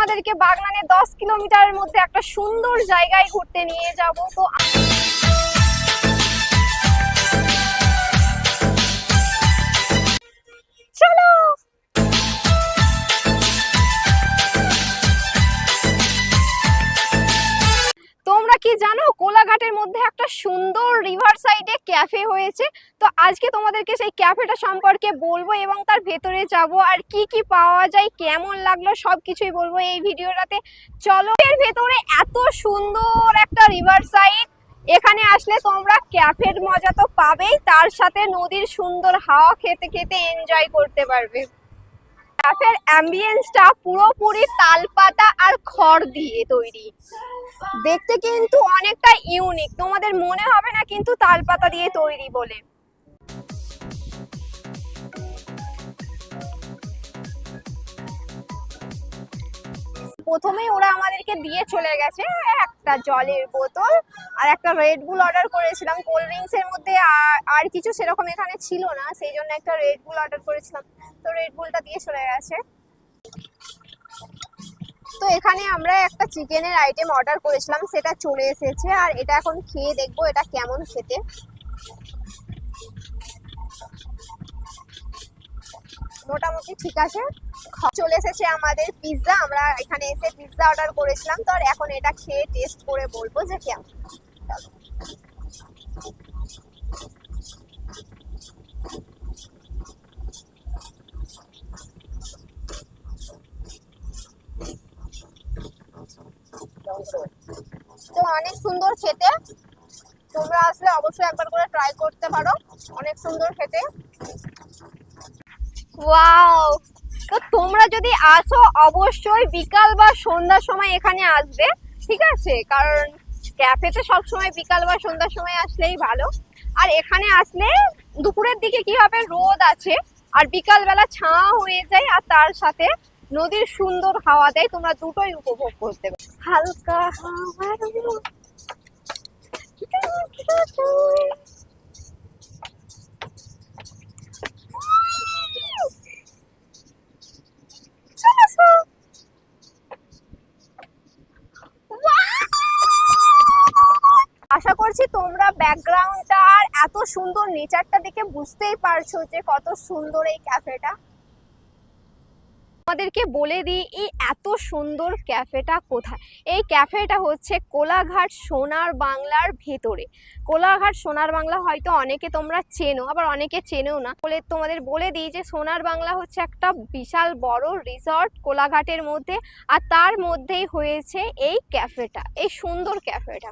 তোমাদেরকে বাগনানে 10 কিলোমিটারের মধ্যে একটা সুন্দর জায়গায় ঘুরতে নিয়ে যাব। তো চলো। তোমরা কি জানো কোলাঘাটের মধ্যে একটা সুন্দর রিভার সাইডে ক্যাফে হয়েছে? তো আজকে তোমাদেরকে সেই ক্যাফেটা সম্পর্কে বলবো এবং তার ভেতরে যাব আর কি কি পাওয়া যায়, কেমন লাগলো সবকিছুই বলবো এই ভিডিওটাতে। চলো। এর ভেতরে এত সুন্দর একটা রিভার সাইড, এখানে আসলে তোমরা ক্যাফের মজা তো পাবেই, তার সাথে নদীর সুন্দর হাওয়া খেতে খেতে এনজয় করতে পারবে। ক্যাফের অ্যাম্বিয়েন্সটা পুরোপুরি তালপাতা আর খড় দিয়ে তৈরি, দেখতে কিন্তু অনেকটা ইউনিক। তোমাদের মনে হবে না কিন্তু তালপাতা দিয়ে তৈরি বলে। প্রথমেই ওরা আমাদেরকে দিয়ে চলে গেছে একটা জলের বোতল আর একটা রেড বুল অর্ডার করেছিলাম। কোল্ড ড্রিঙ্কস এর মধ্যে আর কিছু সেরকম এখানে ছিল না, সেই জন্য একটা রেড বুল অর্ডার করেছিলাম। তো রেড বুলটা দিয়ে চলে গেছে। তো এখানে আমরা একটা চিকেনের আইটেম অর্ডার করেছিলাম, সেটা চলে এসেছে আর এটা এখন খেয়ে দেখবো এটা কেমন খেতে। মোটামুটি ঠিক আছে। চলে এসেছে আমাদের পিৎজা, আমরা এখানে এসে পিৎজা অর্ডার করেছিলাম। তো আর এখন এটা খেয়ে টেস্ট করে বলবো যে কেমন। তো অনেক সুন্দর খেতে, তোমরা আসলে অবশ্যই একবার করে ট্রাই করতে পারো, অনেক সুন্দর খেতে। ওয়াও! তো তোমরা যদি আসো অবশ্যই বিকাল বা সন্ধ্যার সময় এখানে আসবে, ঠিক আছে? কারণ ক্যাফেতে সব সময় বিকাল বা সন্ধ্যার সময় আসলেই ভালো। আর এখানে আসলে দুপুরের দিকে কি হবে, রোদ আছে আর বিকাল বেলা ছায়া হয়ে যায় আর তার সাথে নদীর সুন্দর হাওয়া দেয়, তোমরা দুটোই উপভোগ করতে পারো। হালকা হাওয়ার আশা করছি তোমরা ব্যাকগ্রাউন্ডটা আর এত সুন্দর নেচারটা দেখে বুঝতেই পারছো যে কত সুন্দর এই ক্যাফেটা। আমাদেরকে বলে দিই এই এত সুন্দর ক্যাফেটা কোথায়। এই ক্যাফেটা হচ্ছে কোলাঘাট সোনার বাংলার ভেতরে। কোলাঘাট সোনার বাংলা হয়তো অনেকে তোমরা চেনো, আবার অনেকে চেনেও না। তোমাদের বলে দিই যে সোনার বাংলা হচ্ছে একটা বিশাল বড় রিসর্ট কোলাঘাটের মধ্যে, আর তার মধ্যেই হয়েছে এই ক্যাফেটা, এই সুন্দর ক্যাফেটা।